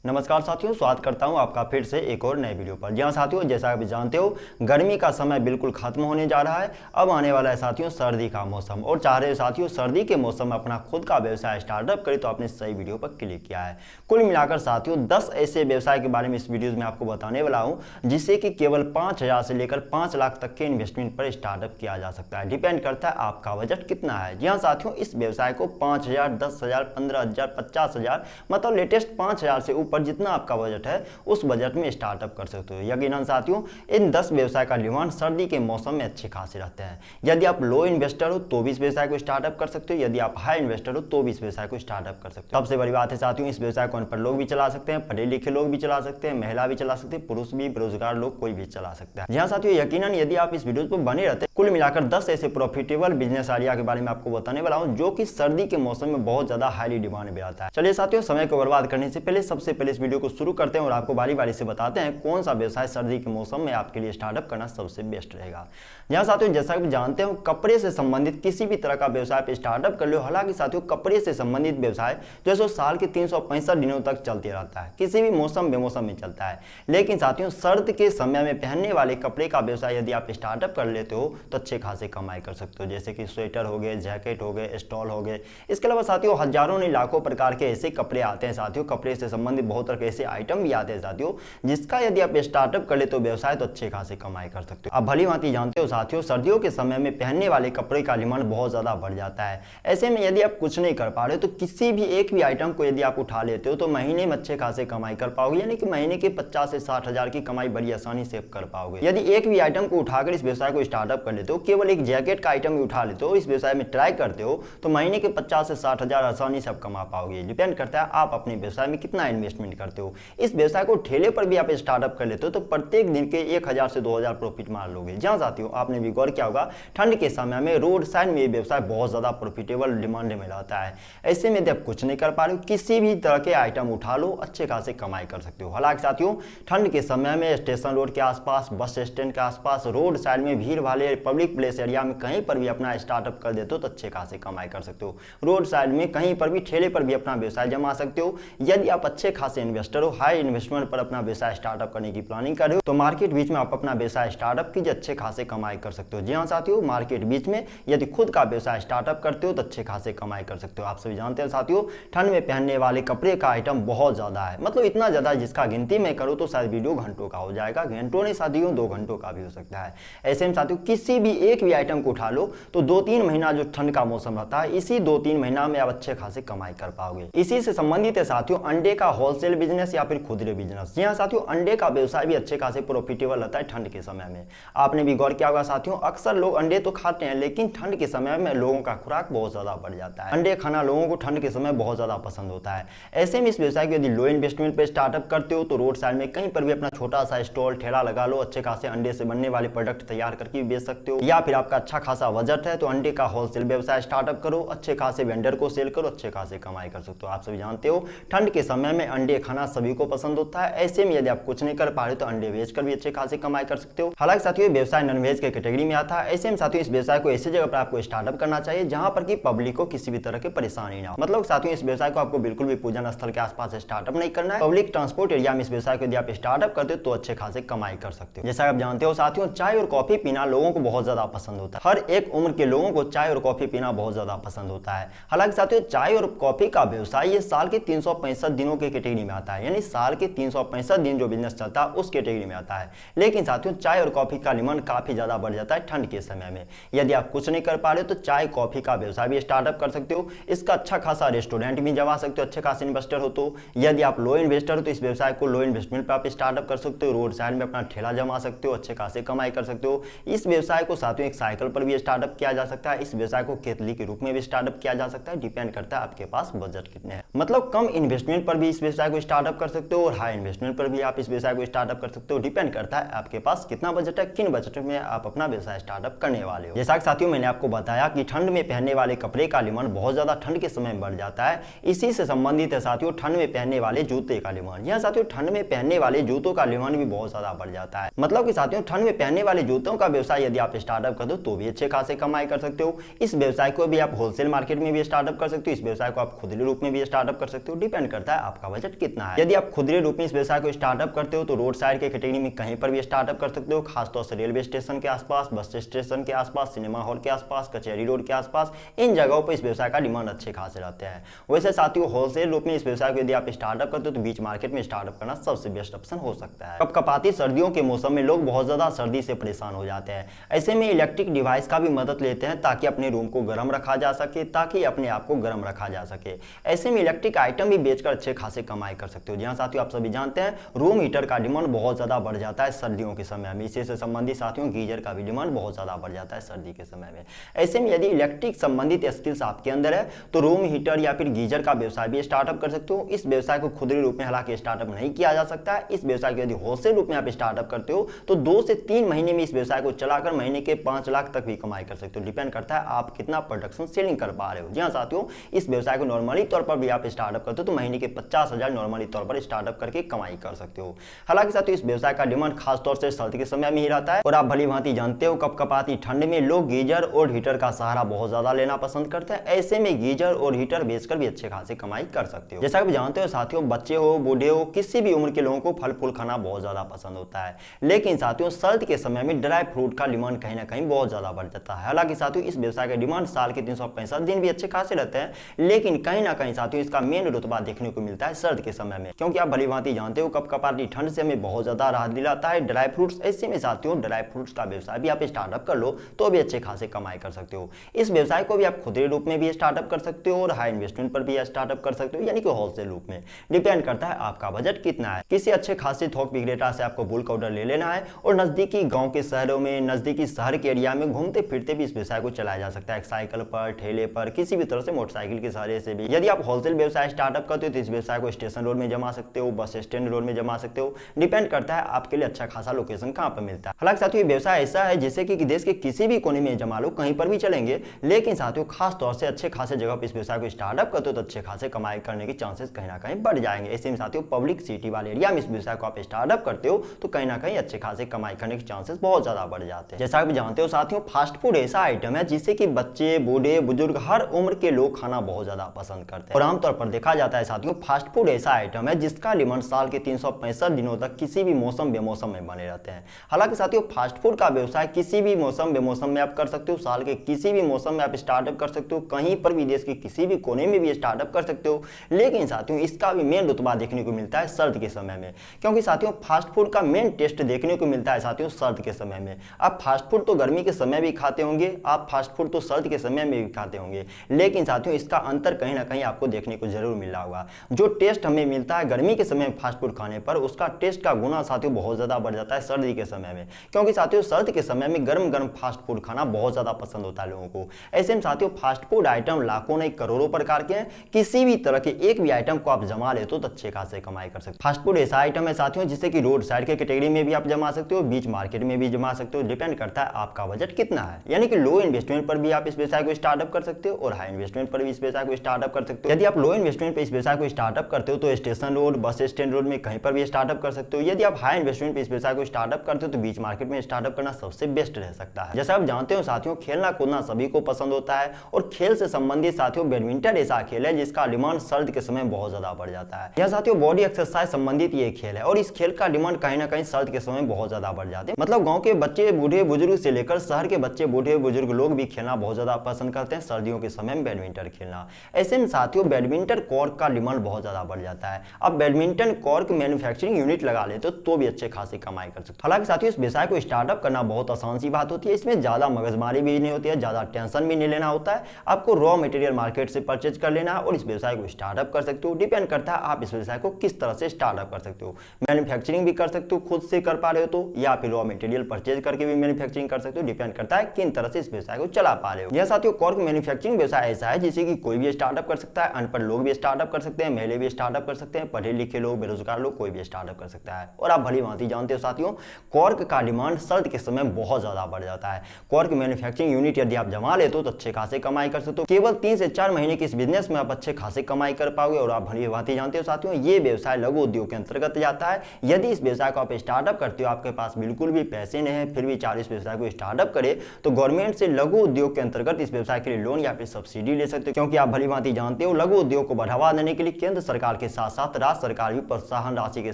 नमस्कार साथियों, स्वागत करता हूं आपका फिर से एक और नए वीडियो पर। जी हाँ साथियों, जैसा आप जानते हो गर्मी का समय बिल्कुल खत्म होने जा रहा है। अब आने वाला है साथियों सर्दी का मौसम, और चाह रहे हो साथियों सर्दी के मौसम में अपना खुद का व्यवसाय स्टार्टअप करें तो आपने सही वीडियो पर क्लिक किया है। कुल मिलाकर साथियों 10 ऐसे व्यवसाय के बारे में इस वीडियो में आपको बताने वाला हूँ जिससे कि केवल 5,000 से लेकर 5 लाख तक के इन्वेस्टमेंट पर स्टार्टअप किया जा सकता है। डिपेंड करता है आपका बजट कितना है। जी हाँ साथियों, इस व्यवसाय को 5,000, 10,000, 15,000, 50,000 मतलब लेटेस्ट 5,000 से ऊपर जितना आपका बजट है उस बजट में स्टार्टअप कर सकते हो। यकीनन साथियों इन 10 व्यवसाय का डिमांड सर्दी के मौसम में अच्छे खासे रहते हैं। यदि आप लो इन्वेस्टर हो तो भी इस व्यवसाय को स्टार्टअप कर सकते हो, यदि आप हाई इन्वेस्टर हो तो भी इस व्यवसाय को स्टार्टअप कर सकते हो। सबसे बड़ी बात है साथियों, इस व्यवसाय को अनपढ़ लोग भी चला सकते हैं, पढ़े लिखे लोग भी चला सकते हैं, महिला भी चला सकते हैं, पुरुष भी, बेरोजगार लोग कोई भी चला सकता है। जी हाँ साथियों, यकीनन यदि आप इस वीडियो पर बने रहते हैं कुल मिलाकर 10 ऐसे प्रॉफिटेबल बिजनेस आइडिया के बारे में आपको बताने वाला हूं जो कि सर्दी के मौसम में बहुत ज्यादा हाईली डिमांड में आता है। चलिए साथियों, समय को बर्बाद करने से पहले सबसे पहले इस वीडियो को शुरू करते हैं और आपको बारी बारी से बताते हैं कौन सा व्यवसाय सर्दी के मौसम में आपके लिए स्टार्टअप करना सबसे बेस्ट रहेगा। यहाँ साथियों जैसा कि जानते हो कपड़े से संबंधित किसी भी तरह का व्यवसाय पे स्टार्टअप कर लो। हालांकि साथियों कपड़े से संबंधित व्यवसाय जो है साल के 365 दिनों तक चलते रहता है, किसी भी मौसम बेमौसम में चलता है। लेकिन साथियों सर्द के समय में पहनने वाले कपड़े का व्यवसाय यदि आप स्टार्टअप कर लेते हो तो अच्छे खासे कमाई कर सकते हो, जैसे कि स्वेटर हो गए, जैकेट हो गए, स्टॉल हो गए। इसके अलावा साथियों हजारों नहीं लाखों प्रकार के ऐसे कपड़े आते हैं साथियों, कपड़े से संबंधित बहुत तरह के ऐसे आइटम भी आते हैं साथियों जिसका यदि आप स्टार्टअप कर ले तो व्यवसाय तो अच्छे खासे कमाई कर सकते हो। आप भली भांति जानते हो साथियों सर्दियों के समय में पहनने वाले कपड़े का डिमांड बहुत ज्यादा बढ़ जाता है। ऐसे में यदि आप कुछ नहीं कर पा रहे हो तो किसी भी एक भी आइटम को यदि आप उठा लेते हो तो महीने में अच्छे खासे कमाई कर पाओगे, यानी कि महीने के 50 से 60 हजार की कमाई बड़ी आसानी से कर पाओगे। यदि एक भी आइटम को उठाकर इस व्यवसाय को स्टार्टअप कर लेते हो, केवल एक जैकेट का आइटम भी उठा लेते हो, इस व्यवसाय में ट्राई करते हो तो महीने के 50 से 60 हजार आसानी से आप कमा पाओगे। डिपेंड करता है आप अपने व्यवसाय में कितना इन्वेस्टमेंट करते हो। इस व्यवसाय को ठेले पर भी आप स्टार्टअप कर लेते हो तो प्रत्येक दिन के 1,000 से 2,000 प्रॉफिट मार लोगे। जहां साथियों आपने भी गौर किया होगा ठंड के समय में रोड साइड में ये व्यवसाय बहुत ज्यादा प्रॉफिटेबल डिमांड में रहता है। ऐसे में यदि आप कुछ नहीं कर पा रहे हो किसी भी तरह के आइटम उठा लो, अच्छे खासे कमाई कर सकते हो। हालांकि साथियों ठंड के समय में स्टेशन रोड के आसपास, बस स्टैंड के आसपास, रोड साइड में भीड़ वाले पब्लिक प्लेस एरिया में कहीं पर भी अपना स्टार्टअप कर देते हो तो अच्छे खासे कमाई कर सकते हो। रोड साइड में कहीं पर भी ठेले पर भी अपना व्यवसाय जमा सकते हो। यदि आप अच्छे खासे इन्वेस्टर हो, हाई इन्वेस्टमेंट पर अपना व्यवसाय स्टार्टअप करने की प्लानिंग कर रहे हो तो मार्केट बीच में आप अपना व्यवसाय स्टार्टअप कीजिए, अच्छे खासे कमाई कर सकते हो। जी हाँ साथियों, मार्केट बीच में यदि खुद का व्यवसाय स्टार्टअप करते हो तो अच्छे खासे कमाई कर सकते हो। आप सभी जानते हैं साथियों ठंड में पहनने वाले कपड़े का आइटम बहुत ज्यादा है, मतलब इतना ज्यादा जिसका गिनती में करूँ तो शायद वीडियो घंटों का हो जाएगा, घंटों नहीं साथियों 2 घंटों का भी हो सकता है। ऐसे में साथियों किसी भी एक भी आइटम को उठा लो तो 2-3 महीना जो ठंड का मौसम रहता है इसी 2-3 महीना में आप अच्छे खासे कमाई कर पाओगे। इसी से संबंधित है साथियों अंडे का होलसेल बिजनेस या फिर खुदरे बिजनेस। जी हाँ साथियों, अंडे का व्यवसाय भी अच्छे खासे प्रॉफिटेबल रहता है ठंड के समय में। आपने भी गौर किया होगा साथियों अक्सर लोग अंडे तो खाते हैं लेकिन ठंड के समय में लोगों का खुराक बहुत ज्यादा बढ़ जाता है। अंडे खाना लोगों को ठंड के समय बहुत ज्यादा पसंद होता है। ऐसे में इस व्यवसाय को यदि लो इन्वेस्टमेंट पे स्टार्टअप करते हो तो रोड साइड में कहीं पर भी अपना छोटा सा स्टॉल ठेला लगा लो, अच्छे खासे अंडे से बनने वाले प्रोडक्ट तैयार करके बेच सकते हो। या फिर आपका अच्छा खासा बजट है तो अंडे का होलसेल व्यवसाय स्टार्टअप करो, अच्छे खासे वेंडर को सेल करो, अच्छे खासे कमाई कर सकते हो। आप सभी जानते हो ठंड के समय में अंडे खाना सभी को पसंद होता है। ऐसे में यदि आप कुछ नहीं कर पा रहे तो अंडे बेचकर भी अच्छे खासे कमाई कर सकते हो। हालांकि साथियों व्यवसाय नॉन वेज के कैटेगरी में आता है। ऐसे में साथियों इस व्यवसाय को ऐसी जगह पर आपको स्टार्टअप करना चाहिए जहां पर कि पब्लिक को किसी भी तरह की परेशानी ना हो। मतलब साथियों इस व्यवसाय को आपको बिल्कुल भी पूजन स्थल के आसपास स्टार्टअप नहीं करना है। पब्लिक ट्रांसपोर्ट एरिया में इस व्यवसाय को यदि आप स्टार्टअप करते हो तो अच्छे खासे कमाई कर सकते हो। जैसा आप जानते हो साथियों चाय और कॉफी पीना लोगों को बहुत ज्यादा पसंद होता है। हर एक उम्र के लोगों को चाय और कॉफी पीना बहुत ज्यादा पसंद होता है। हालांकि साथियों चाय और कॉफी का व्यवसाय ये साल के 365 दिनों के कैटेगरी में आता है, यानी साल के 365 दिन जो बिजनेस चलता है उस कैटेगरी में आता है। लेकिन साथियों चाय और कॉफी का डिमांड काफी ज्यादा बढ़ जाता है ठंड के समय में। यदि आप कुछ नहीं कर पा रहे हो तो चाय कॉफी का व्यवसाय भी स्टार्टअप कर सकते हो। इसका अच्छा खासा रेस्टोरेंट भी जमा सकते हो, अच्छे खासे इन्वेस्टर हो तो। यदि आप लो इन्वेस्टर हो तो इस व्यवसाय को लो इन्वेस्टमेंट पर आप स्टार्टअप कर सकते हो। रोड साइड में अपना ठेला जमा सकते हो, अच्छे खासे कमाई कर सकते हो। इस व्यवसाय को साथियों एक साइकिल पर भी स्टार्टअप किया जा सकता है। इस व्यवसाय को केतली के रूप में भी स्टार्टअप किया जा सकता है। डिपेंड करता है आपके पास बजट कितने हैं। मतलब कम इन्वेस्टमेंट पर भी इस व्यवसाय को स्टार्टअप कर सकते हो और हाई इन्वेस्टमेंट पर भी आप इस व्यवसाय को स्टार्टअप कर सकते हो। डिपेंड करता है आपके पास कितना बजट है, किन बजट में आप अपना व्यवसाय स्टार्टअप करने वाले हो। जैसा कि साथियों मैंने आपको बताया कि ठंड में पहनने वाले कपड़े का डिमांड बहुत ज्यादा ठंड के समय में बढ़ जाता है। इसी से संबंधित है साथियों ठंड में पहनने वाले जूते का डिमांड। यहाँ साथियों ठंड में पहनने वाले जूतों का डिमांड भी बहुत ज्यादा बढ़ जाता है। मतलब कि साथियों ठंड में पहनने वाले जूतों का व्यवसाय यदि आप स्टार्टअप कर दो तो भी अच्छे खासे कमाई कर सकते हो। इस व्यवसाय को भी आप होलसेल मार्केट में भी स्टार्टअप कर सकते हो। इस व्यवसाय को आप खुदरे रूप में भी स्टार्टअप कर सकते हो। डिपेंड करता है आपका बजट बजट कितना है। यदि आप खुदरे रूप में इस व्यवसाय को स्टार्टअप करते हो तो रोड साइड के कैटेगरी में कहीं पर भी स्टार्टअप कर सकते हो, खासतौर से रेलवे स्टेशन के आसपास, बस स्टेशन के आसपास, सिनेमा हॉल के आसपास, कचहरी रोड के आसपास, इन जगहों पर इस व्यवसाय का डिमांड अच्छे खासे रहते हैं। वैसे साथियों होलसेल रूप में इस व्यवसाय को यदि आप स्टार्टअप करते हो तो बीच मार्केट में स्टार्टअप करना सबसे बेस्ट ऑप्शन हो सकता है। कपकपाती सर्दियों के मौसम में लोग बहुत ज्यादा सर्दी से परेशान हो जाते हैं, ऐसे में इलेक्ट्रिक डिवाइस का भी मदद लेते हैं ताकि अपने रूम को गर्म रखा जा सके, ताकि अपने आप को गर्म रखा जा सके। ऐसे में इलेक्ट्रिक आइटम भी बेचकर अच्छे खासे कमाई कर सकते हो। जी हाँ साथियों, आप सभी जानते हैं रूम हीटर का डिमांड बहुत ज्यादा बढ़ जाता है सर्दियों के समय में। इसी से संबंधित साथियों गीजर का भी डिमांड बहुत ज्यादा बढ़ जाता है सर्दी के समय में। ऐसे में यदि इलेक्ट्रिक संबंधित स्किल्स आपके अंदर है तो रूम हीटर या फिर गीजर का व्यवसाय भी स्टार्टअप कर सकते हो। इस व्यवसाय को खुदरे रूप में हालांकि स्टार्टअप नहीं किया जा सकता है। इस व्यवसाय को यदि होलसेल रूप में आप स्टार्टअप करते हो तो 2 से 3 महीने में इस व्यवसाय को चलाकर महीने के 5 लाख तक भी कमाई कर सकते हो। डिपेंड करता है आप कितना प्रोडक्शन सेलिंग कर पा रहे हो। जी हाँ साथियों, इस व्यवसाय को नॉर्मली तौर पर भी आप स्टार्टअप करते हो तो महीने के 50,000 नॉर्मली तौर पर स्टार्टअप करके कमाई कर सकते हो। हालांकि साथियों इस व्यवसाय का डिमांड खासतौर से सर्दी के समय में ही रहता है और आप भली भांति जानते हो कपकपाती ठंड में लोग गीजर और हीटर का सहारा बहुत ज्यादा लेना पसंद करते हैं। ऐसे में गीजर और हीटर बेचकर भी अच्छे खासे कमाई कर सकते हो। जैसा कि जानते हो साथियों, बच्चे हो बूढ़े हो किसी भी उम्र के लोगों को फल फूल खाना बहुत ज्यादा पसंद होता है, लेकिन साथियों सर्द के समय में ड्राई फ्रूट का डिमांड कहीं ना कहीं बहुत ज्यादा बढ़ जाता है। हालांकि साथियों इस व्यवसाय का डिमांड साल के 365 दिन भी अच्छे खासे रहते हैं, लेकिन कहीं ना कहीं साथियों इसका मेन रुतबा देखने को मिलता है सर्द के समय में, क्योंकि आप भली भांति जानते हो कपकपाती ठंड से हमें बहुत ज्यादा राहत दिलाता है ड्राई फ्रूट्स। ऐसे में साथियों ड्राई फ्रूट्स का व्यवसाय भी आप स्टार्टअप कर लो तो भी अच्छे खासे कमाई कर सकते हो। इस व्यवसाय को भी आप खुदरे रूप में भी स्टार्टअप कर सकते हो और हाई इन्वेस्टमेंट पर भी स्टार्टअप कर सकते हो, यानी कि होलसेल रूप में। डिपेंड करता है आपका बजट कितना है। किसी अच्छे खासे थोक विक्रेता से आपको बुल्क ऑर्डर ले लेना है और नजदीकी गांव के शहरों में, नजदीकी शहर के एरिया में घूमते फिरते भी इस व्यवसाय को चलाया जा सकता है, साइकिल पर, ठेले पर, किसी भी तरह से, मोटरसाइकिल के सहारे से भी। यदि आप होलसेल व्यवसाय स्टार्टअप करते हो तो इस व्यवसाय को स्टेशन रोड में जमा सकते हो, बस स्टैंड रोड में जमा सकते हो। डिपेंड करता है आपके लिए अच्छा खासा लोकेशन कहां पर मिलता है। हालांकि साथियों व्यवसाय ऐसा है जैसे कि देश के किसी भी कोने में जमा लो, कहीं पर भी चलेंगे, लेकिन साथियों खास तौर से अच्छे खासे जगह पर इस व्यवसाय को स्टार्टअप करते हो तो अच्छे खासे कमाई करने के चांसेस कहीं ना कहीं बढ़ जाएंगे। ऐसे में साथियों पब्लिक सिटी वाले एरिया में इस व्यवसाय को आप स्टार्टअप करते हो तो कहीं ना कहीं अच्छे खासे कमाई करने के चांसेस बहुत ज्यादा बढ़ जाते हैं। जैसा आप जानते हो साथियों फास्ट फूड ऐसा आइटम है जिसे कि बच्चे, बूढ़े, बुजुर्ग हर उम्र के लोग खाना बहुत ज्यादा पसंद करते हैं और आमतौर पर देखा जाता है साथियों फास्ट फूड ऐसा आइटम है जिसका डिमांड साल के 365 दिनों तक किसी भी मौसम बेमौसम में बने रहते हैं। हालांकि साथियों फास्ट फूड का व्यवसाय किसी भी मौसम बेमौसम में आप कर सकते हो, साल के किसी भी मौसम में आप स्टार्टअप कर सकते हो, कहीं पर भी देश के किसी भी कोने में भी स्टार्टअप कर सकते हो। लेकिन साथियों इसका भी मेन रुतबा देखने को मिलता है सर्द के समय में, क्योंकि साथियों फास्ट फूड का मेन टेस्ट देखने को मिलता है साथियों सर्द के समय में। आप फास्ट फूड तो गर्मी के समय भी खाते होंगे, आप फास्ट फूड तो सर्द के समय में भी खाते होंगे, लेकिन साथियों इसका अंतर कहीं ना कहीं आपको देखने को जरूर मिल रहा होगा। जो टेस्ट हमें मिलता है गर्मी के समय में फास्ट फूड खाने पर, उसका टेस्ट का गुना साथियों बहुत ज्यादा बढ़ जाता है सर्दी के समय में, क्योंकि साथियों सर्द के समय में गर्म गर्म फास्ट फूड खाना बहुत ज्यादा पसंद होता है लोगों को। ऐसे में साथियों फास्ट फूड आइटम लाखों नहीं करोड़ों प्रकार के हैं, किसी भी तरह के एक भी आइटम को आप जमा लेते हो तो अच्छे खासे कमाई कर सकते हो। फास्ट फूड ऐसा आइटम है साथियों जिसे कि रोड साइड के कैटेगरी में भी आप जमा सकते हो, बीच मार्केट में भी जमा सकते हो। डिपेंड करता है आपका बजट कितना है, यानी कि लो इन्वेस्टमेंट पर भी आप इस व्यवसाय को स्टार्टअप कर सकते हो और हाई इन्वेस्टमेंट पर भी इस व्यवसाय को स्टार्टअप कर सकते हो। यदि आप लो इन्वेस्टमेंट पर इस व्यवसाय को स्टार्टअप करते हो तो station road, bus stand road में कहीं पर भी स्टार्टअप कर सकते हो। यदि आप हाई इन्वेस्टमेंट पर इस व्यवसाय को स्टार्टअप करते हो तो बीच मार्केट में स्टार्टअप करना सबसे बेस्ट रह सकता है। जैसा आप जानते हो साथियों खेलना कूदना सभी को पसंद होता है और खेल से संबंधित साथियों बैडमिंटन ऐसा खेल है जिसका डिमांड सर्द के समय बहुत ज्यादा बढ़ जाता है। यह साथियों बॉडी एक्सरसाइज संबंधित ये खेल है और इस खेल का डिमांड कहीं ना कहीं सर्द के समय बहुत ज्यादा बढ़ जाते हैं। मतलब गांव के बच्चे, बूढ़े बुजुर्ग से लेकर शहर के बच्चे, बूढ़े बुजुर्ग लोग भी खेलना बहुत ज्यादा पसंद करते हैं सर्दियों के समय में बैडमिंटन खेलना। ऐसे में साथियों बैडमिंटन कॉर्क का डिमांड बहुत ज्यादा बढ़ जाता है। अब बैडमिंटन कॉर्क मैन्युफैक्चरिंग यूनिट लगा लेते हो तो भी अच्छे खासी कमाई कर सकते हो। हालांकि साथियों इस व्यवसाय को स्टार्टअप करना बहुत आसान सी बात होती है, इसमें ज्यादा मगजमारी भी नहीं होती है, ज्यादा टेंशन भी नहीं लेना होता है। आपको रॉ मटेरियल मार्केट से परचेज कर लेना है और इस व्यवसाय को स्टार्टअप कर सकते हो। डिपेंड करता है आप इस व्यवसाय को किस तरह से स्टार्टअप कर सकते हो। मैन्युफैक्चरिंग भी कर सकते हो खुद से कर पा रहे हो तो, या फिर रॉ मटेरियल परचेज करके भी मैन्युफैक्चरिंग कर सकते हो। डिपेंड करता है किन तरह से इस व्यवसाय को चला पा रहे हो। यह साथियों कॉर्क मैन्युफैक्चरिंग व्यवसाय ऐसा है जिसे कि कोई भी स्टार्टअप कर सकता है, अनपढ़ लोग भी स्टार्टअप कर सकते हैं, महिला भी स्टार्टअप कर सकते हैं, पढ़े लिखे लोग, बेरोजगार लोग, कोई भी स्टार्टअप कर सकता है। और आप भली भांति जानते हो साथियों कॉर्क का डिमांड सर्द के समय बहुत ज्यादा बढ़ जाता है। कॉर्क मैन्युफैक्चरिंग यूनिट यदि आप जमा लेते हो तो अच्छे खासे कमाई कर सकते हो। केवल 3 से 4 महीने के इस बिजनेस में आप अच्छे खासे कमाई कर पाओगे। और आप भली भांति जानते हो साथियों ये व्यवसाय लघु उद्योग के अंतर्गत जाता है। यदि इस व्यवसाय को आप स्टार्टअप करते हो, आपके पास बिल्कुल भी पैसे नहीं है, फिर भी चाहे इस व्यवसाय को स्टार्टअप करे तो गवर्नमेंट से लघु उद्योग के अंतर्गत इस व्यवसाय के लिए लोन या फिर सब्सिडी ले सकते हो, क्योंकि आप भली भांति जानते हो लघु उद्योग को बढ़ावा देने के लिए केंद्र सरकार के साथ साथ राज्य सरकार भी प्रोत्साहन राशि के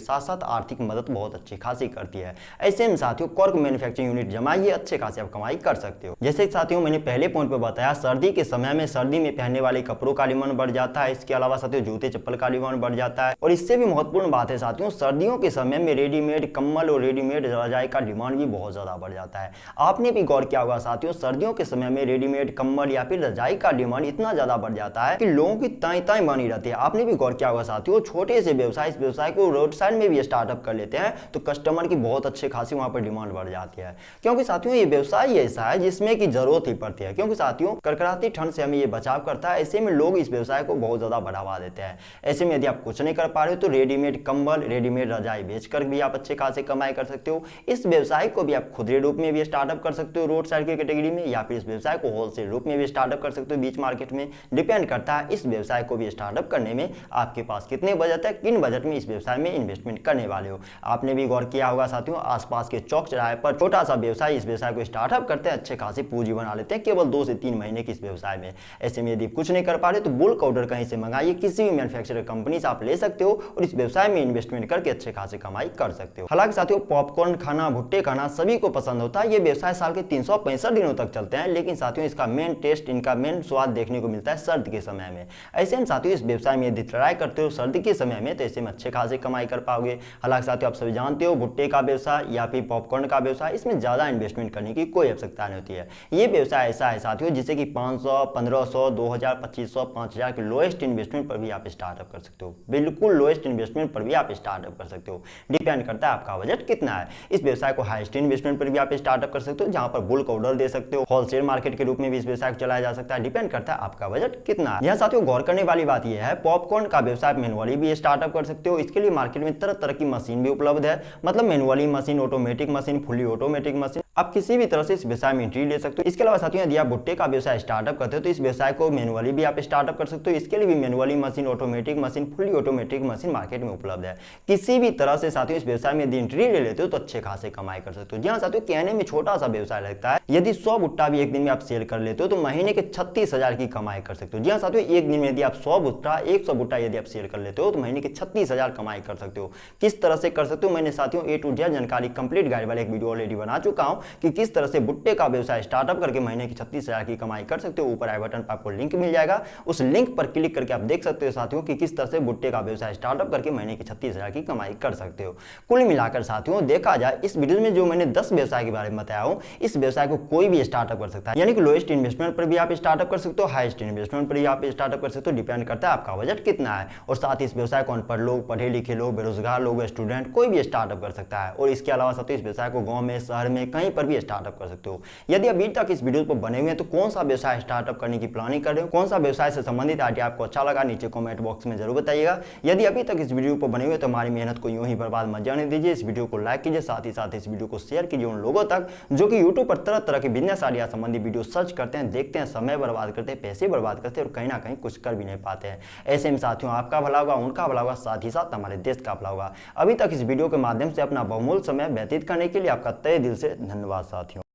साथ साथ आर्थिक मदद बहुत अच्छी खासी करती है। ऐसे में साथियों कॉर्क मैन्युफैक्चरिंग यूनिट जमाइए, अच्छे खासे आप कमाई कर सकते हो। जैसे साथियों मैंने पहले पॉइंट पर बताया, सर्दी के समय में सर्दी में पहनने वाले कपड़ों का डिमांड बढ़ जाता है। इसके अलावा साथियों जूते चप्पल का डिमांड बढ़ जाता है। और इससे भी महत्वपूर्ण बात है साथियों, सर्दियों के समय में रेडीमेड कंबल और रेडीमेड रजाई का डिमांड भी बहुत ज्यादा बढ़ जाता है। आपने भी गौर किया होगा साथियों, सर्दियों के समय में रेडीमेड कंबल या फिर रजाई का डिमांड इतना ज्यादा बढ़ जाता है कि लोगों की ताई ताई बनी रहती है। आपने भी गौर किया होगा साथियों, छोटे से व्यवसाय इस व्यवसाय को रोड साइड में भी स्टार्टअप कर लेते हैं तो कस्टमर की बहुत अच्छे खासी वहां पर डिमांड बढ़ जाती है। क्योंकि साथियों ये व्यवसाय ऐसा है जिसमें की जरूरत ही पड़ती है, क्योंकि साथियों कड़कड़ाती ठंड से हमें ये बचाव करता है। ऐसे में लोग इस व्यवसाय को बहुत ज्यादा बढ़ावा देते हैं। ऐसे में यदि आप कुछ नहीं कर पा रहे हो तो रेडीमेड कंबल, रेडीमेड रजाई बेचकर भी आप अच्छे खासे कमाई कर सकते हो। इस व्यवसाय को भी आप खुदरे रूप में भी स्टार्टअप कर सकते हो रोड साइड की कैटेगरी में, या फिर इस व्यवसाय को होलसेल रूप में भी स्टार्टअप कर सकते हो बीच मार्केट में। डिपेंड करता है इस व्यवसाय को भी स्टार्टअप करने में आपके पास कितने बजट है, किन बजट में इस व्यवसाय में इन्वेस्टमेंट करने वाले हो। आपने भी गौर किया होगा साथियों, आसपास के चौक चौराहे पर छोटा सा व्यवसाय इस व्यवसाय को स्टार्टअप करते हैं, अच्छे खासी पूंजी बना लेते हैं केवल 2 से 3 महीने की इस व्यवसाय में। ऐसे में यदि कुछ नहीं कर पा रहे तो बुल्क ऑर्डर कहीं से मंगाइए, किसी भी मैन्युफैक्चरर कंपनी से आप ले सकते हो और इस व्यवसाय में इन्वेस्टमेंट करके अच्छे खासे कमाई कर सकते हो। हालांकि साथियों पॉपकॉर्न खाना, भुट्टे खाना सभी को पसंद होता है। ये व्यवसाय साल के 365 दिनों तक चलते हैं, लेकिन साथियों इसका मेन टेस्ट, इनका मेन स्वाद देखने को मिलता है सर्दी के समय में। ऐसे में साथियों इस व्यवसाय में यदि ट्राई करते हो सर्दी के समय में तो ऐसे में अच्छे खासे कमाई कर पाओगे। हालांकि साथियों आप सभी जानते हो भुट्टे का व्यवसाय या फिर पॉपकॉर्न का व्यवसाय, इसमें ज्यादा इन्वेस्टमेंट करने की कोई आवश्यकता नहीं होती है। ये व्यवसाय ऐसा है साथियों जिसे कि 500, 1500, 2000, 2500, 5000 के लोएस्ट इन्वेस्टमेंट पर भी आप स्टार्टअप कर सकते हो। बिल्कुल लोएस्ट इन्वेस्टमेंट पर भी आप स्टार्टअप कर सकते हो। डिपेंड करता है आपका बजट कितना है। इस व्यवसाय को हाईएस्ट इन्वेस्टमेंट पर भी आप स्टार्टअप कर सकते हो, जहां पर बुल्क ऑर्डर दे सकते हो। होलसेल मार्केट के रूप में भी इस व्यवसाय को चलाया जा सकता है। डिपेंड करता है आपका बजट कितना है। यहाँ साथियों गौर करने वाली बात यह है, पॉपकॉर्न का व्यवसाय मैनुअली भी स्टार्टअप कर सकते हो। इसके लिए मार्केट में तरह तरह की मशीन भी उपलब्ध है, मतलब manually machine, automatic machine, fully automatic machine. आप किसी भी तरह से इस व्यवसाय में एंट्री ले सकते हो। इसके अलावा साथियों यदि आप भुट्टे का व्यवसाय स्टार्टअप करते हो तो इस व्यवसाय को मैनुअली भी आप स्टार्टअप कर सकते हो। इसके लिए भी manually machine, automatic machine, fully automatic machine market में उपलब्ध है। किसी भी तरह से साथियों इस व्यवसाय में यदि एंट्री ले लेते हो तो अच्छे खासे कमाई कर सकते हो। जी हाँ साथियों, कहने में छोटा सा व्यवसाय लगता है, यदि 100 भुट्टा भी एक दिन में आप सेल कर लेते हो तो महीने के 36,000 की कमाई कर सकते हो। जी हाँ साथियों, एक दिन में यदि आप 100 भुट्टा, 100 भुट्टा यदि आप सेल कर लेते हो तो महीने के 36,000 कमाई कर सकते हो। किस तरह से कर सकते हो, मैंने साथियों A to Z जानकारी कंप्लीट गाइड वाला एक वीडियो ऑलरेडी बना चुका हूं कि किस तरह से भुट्टे का व्यवसाय स्टार्टअप करके महीने की 36,000 की कमाई कर सकते हो। ऊपर आई बटन पर आपको लिंक मिल जाएगा, उस लिंक पर क्लिक करके आप देख सकते हो साथियों कि किस तरह से भुट्टे का व्यवसाय स्टार्टअप करके महीने की 36,000 की कमाई कर सकते हो। कुल मिलाकर साथियों देखा जाए इस वीडियो में जो मैंने 10 व्यवसाय के बारे में बताया हूं, इस व्यवसाय को कोई भी स्टार्टअप कर सकता है। यानी कि लोएस्ट इन्वेस्टमेंट पर भी आप स्टार्टअप कर सकते हो, हाईएस्ट इन्वेस्टमेंट पर भी आप स्टार्टअप कर सकते हो। डिपेंड करता है आपका बजट कितना है। और साथ ही इस व्यवसाय को अनपढ़ लोग, पढ़े लिखे लोग, बेरोजगार लोग, स्टूडेंट, कोई भी स्टार्टअप कर सकता है। और इसके अलावा साथियों इस व्यवसाय को गांव में, शहर में, कहीं पर भी स्टार्टअप कर सकते हो। यदि अभी तक इस वीडियो पर बने हुए हैं तो कौन सा व्यवसाय स्टार्टअप करने की प्लानिंग कर रहे हो, कौन सा व्यवसाय से संबंधित आइडिया आपको अच्छा लगा, नीचे कमेंट बॉक्स में जरूर बताइएगा। यदि अभी तक इस वीडियो पर बने हुए तो हमारी मेहनत को यूं ही बर्बाद मत जाने दीजिए। इस वीडियो को लाइक कीजिए, साथ ही साथ इस वीडियो को शेयर कीजिए उन लोगों तक जो कि यूट्यूब पर तरह तरह के बिजनेस आइडिया संबंधी वीडियो सर्च करते हैं, देखते हैं, समय बर्बाद करते हैं, पैसे बर्बाद करते हैं और कहीं ना कहीं कुछ कर भी नहीं पाते हैं। ऐसे में साथियों आपका भला होगा, उनका भला होगा, साथ ही साथ हमारे देश का भला होगा। अभी तक इस वीडियो के माध्यम से अपना बहुमूल्य समय व्यतीत करने के लिए आपका तहे दिल से धन्यवाद साथियों।